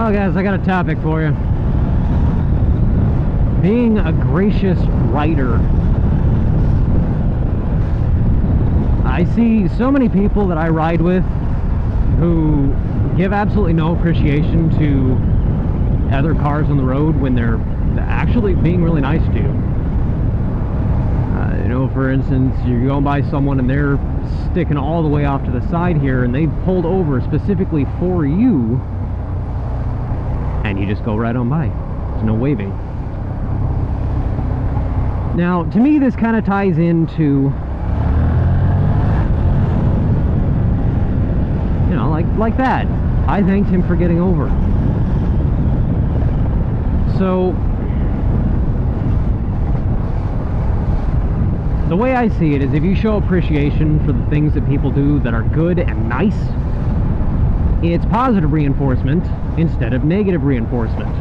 Well, guys, I got a topic for you. Being a gracious rider. I see so many people that I ride with who give absolutely no appreciation to other cars on the road when they're actually being really nice to you. You know, for instance, you're going by someone and they're sticking all the way off to the side here and they pulled over specifically for you, and you just go right on by. There's no waving. Now, to me, this kind of ties into, you know, like that. I thanked him for getting over. So, the way I see it is, if you show appreciation for the things that people do that are good and nice, it's positive reinforcement instead of negative reinforcement.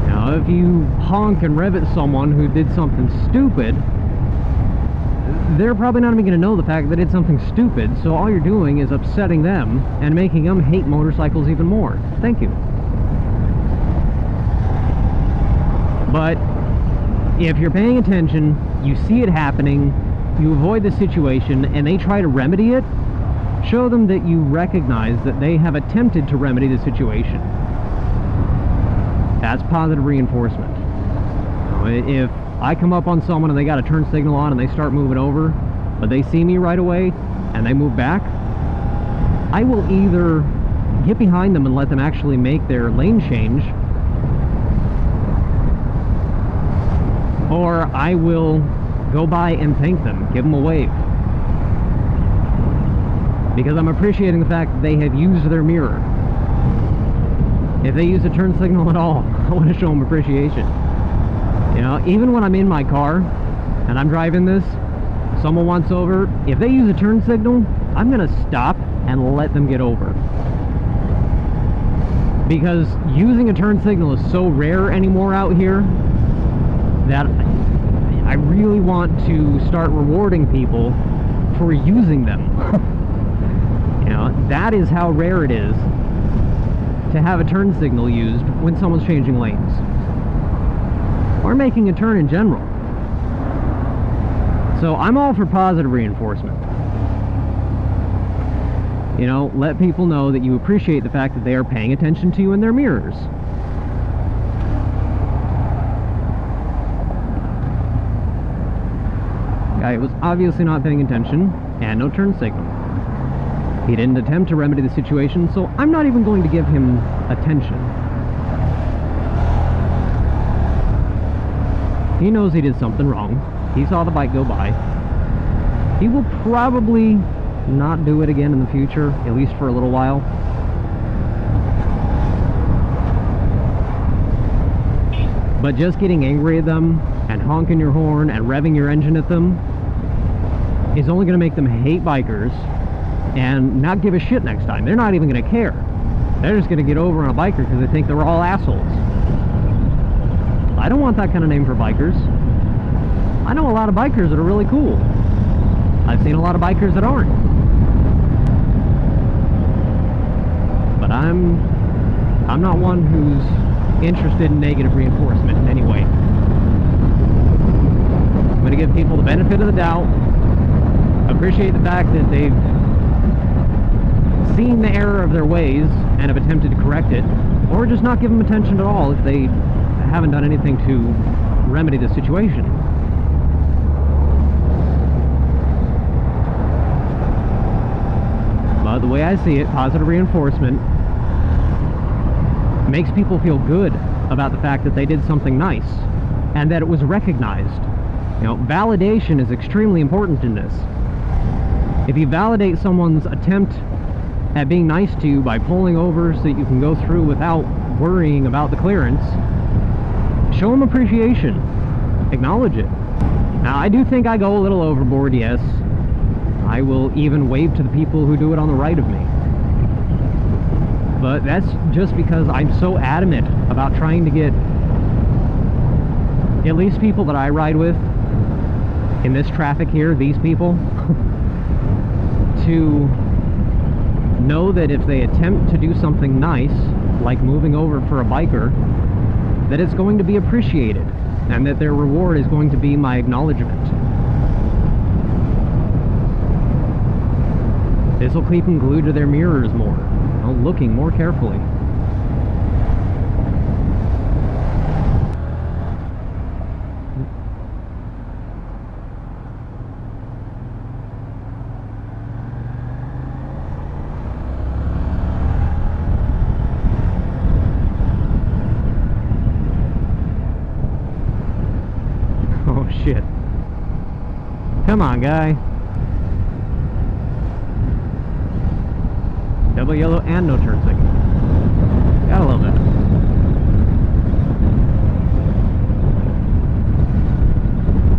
Now, if you honk and rev at someone who did something stupid, they're probably not even going to know the fact that they did something stupid, so all you're doing is upsetting them and making them hate motorcycles even more. Thank you. But if you're paying attention, you see it happening, you avoid the situation, and they try to remedy it, show them that you recognize that they have attempted to remedy the situation. That's positive reinforcement. If I come up on someone and they got a turn signal on and they start moving over, but they see me right away and they move back, I will either get behind them and let them actually make their lane change, or I will go by and thank them, give them a wave. Because I'm appreciating the fact that they have used their mirror. If they use a turn signal at all, I want to show them appreciation. You know, even when I'm in my car and I'm driving this, someone wants over, if they use a turn signal, I'm going to stop and let them get over. Because using a turn signal is so rare anymore out here that I really want to start rewarding people for using them. You know, that is how rare it is to have a turn signal used when someone's changing lanes or making a turn in general. So I'm all for positive reinforcement. You know, let people know that you appreciate the fact that they are paying attention to you in their mirrors. Guy was obviously not paying attention, and no turn signal. He didn't attempt to remedy the situation, so I'm not even going to give him attention. He knows he did something wrong. He saw the bike go by. He will probably not do it again in the future, at least for a little while. But just getting angry at them and honking your horn and revving your engine at them is only going to make them hate bikers and not give a shit next time. They're not even going to care. They're just going to get over on a biker because they think they're all assholes. I don't want that kind of name for bikers. I know a lot of bikers that are really cool. I've seen a lot of bikers that aren't. But I'm not one who's interested in negative reinforcement in any way. I'm going to give people the benefit of the doubt, appreciate the fact that they've seen the error of their ways and have attempted to correct it, or just not give them attention at all if they haven't done anything to remedy the situation. But the way I see it, positive reinforcement makes people feel good about the fact that they did something nice and that it was recognized. You know, validation is extremely important in this. If you validate someone's attempt at being nice to you by pulling over so that you can go through without worrying about the clearance, show them appreciation. Acknowledge it. Now, I do think I go a little overboard, yes. I will even wave to the people who do it on the right of me. But that's just because I'm so adamant about trying to get at least people that I ride with in this traffic here, these people, to know that if they attempt to do something nice, like moving over for a biker, that it's going to be appreciated, and that their reward is going to be my acknowledgement. This will keep them glued to their mirrors more, looking more carefully. Oh shit. Come on, guy. Double yellow and no turn signal. Gotta love that.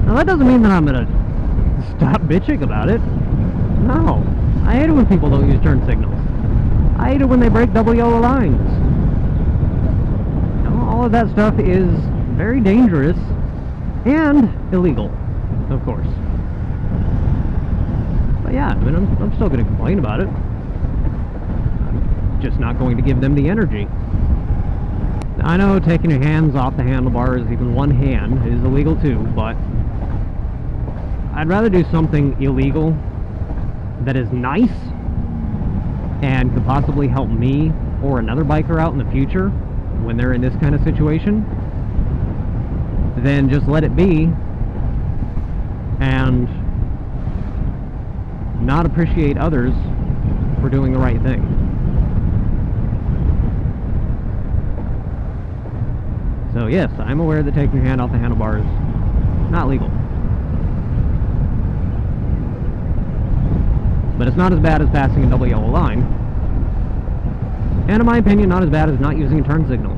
Now that doesn't mean that I'm gonna stop bitching about it. No. I hate it when people don't use turn signals. I hate it when they break double yellow lines. All of that stuff is very dangerous and illegal, of course. But yeah, I mean, I'm still going to complain about it. I'm just not going to give them the energy. I know taking your hands off the handlebars, even one hand, is illegal too, but I'd rather do something illegal that is nice and could possibly help me or another biker out in the future when they're in this kind of situation, then just let it be and not appreciate others for doing the right thing. So yes, I'm aware that taking your hand off the handlebars is not legal. But it's not as bad as passing a double yellow line. And in my opinion, not as bad as not using a turn signal.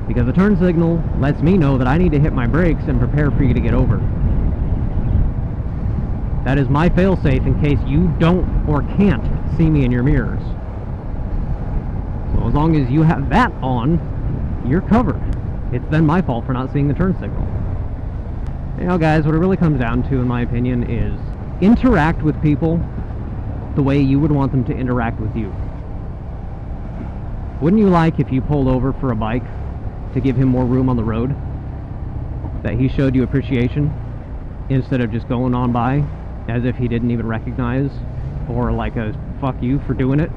Because a turn signal lets me know that I need to hit my brakes and prepare for you to get over. That is my failsafe in case you don't or can't see me in your mirrors. So as long as you have that on, you're covered. It's then my fault for not seeing the turn signal. You know, guys, what it really comes down to, in my opinion, is interact with people the way you would want them to interact with you. Wouldn't you like, if you pulled over for a bike, to give him more room on the road? That he showed you appreciation instead of just going on by as if he didn't even recognize, or like a fuck you for doing it?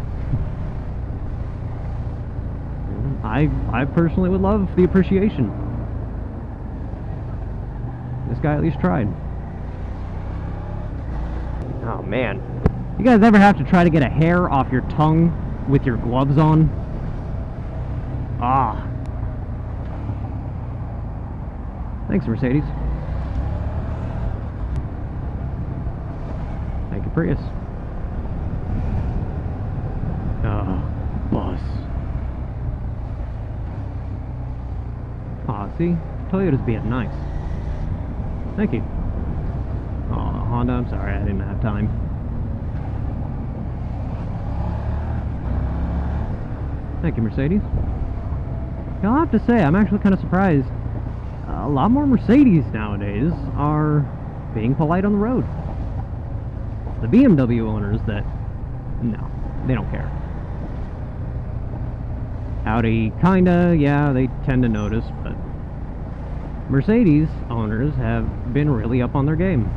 I personally would love the appreciation. This guy at least tried. Oh man. You guys ever have to try to get a hair off your tongue with your gloves on? Ah. Thanks, Mercedes. Thank you, Prius. Bus. Aw, see? Toyota's being nice. Thank you. Oh, Honda, I'm sorry, I didn't have time. Thank you, Mercedes. I'll have to say, I'm actually kind of surprised. A lot more Mercedes nowadays are being polite on the road. The BMW owners that, no, they don't care. Audi, kinda, yeah, they tend to notice, but Mercedes owners have been really up on their game.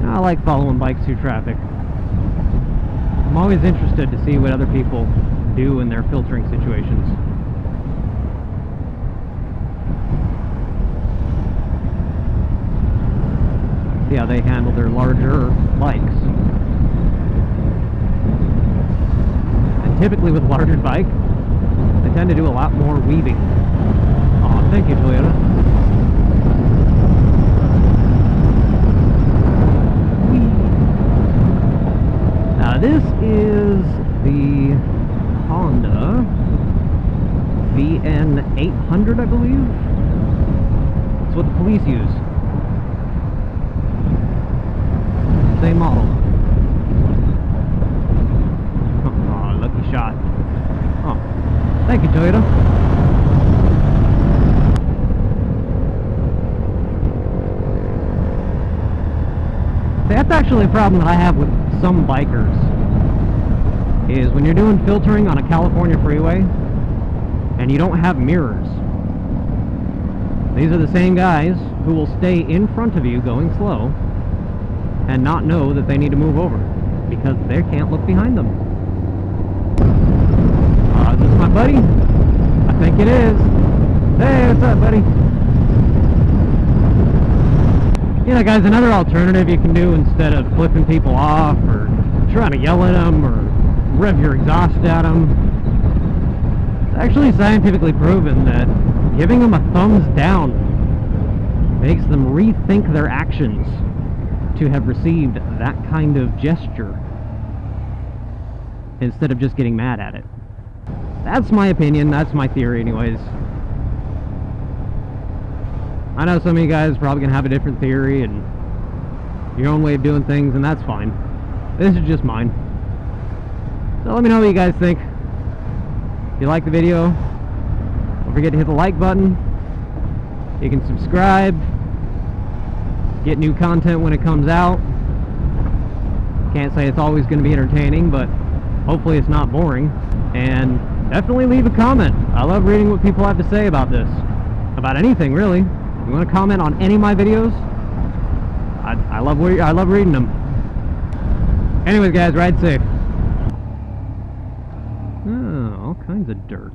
I like following bikes through traffic. I'm always interested to see what other people do in their filtering situations. See how they handle their larger bikes. And typically with a larger bike, they tend to do a lot more weaving. Oh, thank you, Toyota. Now this is the Honda VN800, I believe. That's what the police use. Same model. Oh, lucky shot. Oh, thank you, Toyota. See, that's actually a problem that I have with some bikers is when you're doing filtering on a California freeway and you don't have mirrors. These are the same guys who will stay in front of you going slow and not know that they need to move over because they can't look behind them. Is this my buddy? I think it is. Hey, what's up, buddy? Yeah, guys, another alternative you can do instead of flipping people off or trying to yell at them or rev your exhaust at them, it's actually scientifically proven that giving them a thumbs down makes them rethink their actions to have received that kind of gesture instead of just getting mad at it. That's my opinion, that's my theory anyways. I know some of you guys are probably going to have a different theory and your own way of doing things, and that's fine. This is just mine. So let me know what you guys think. If you like the video, don't forget to hit the like button. You can subscribe, get new content when it comes out. Can't say it's always going to be entertaining, but hopefully it's not boring. And definitely leave a comment. I love reading what people have to say about this. About anything, really. If you want to comment on any of my videos, I love reading them. Anyways, guys, ride safe. Oh, all kinds of dirt.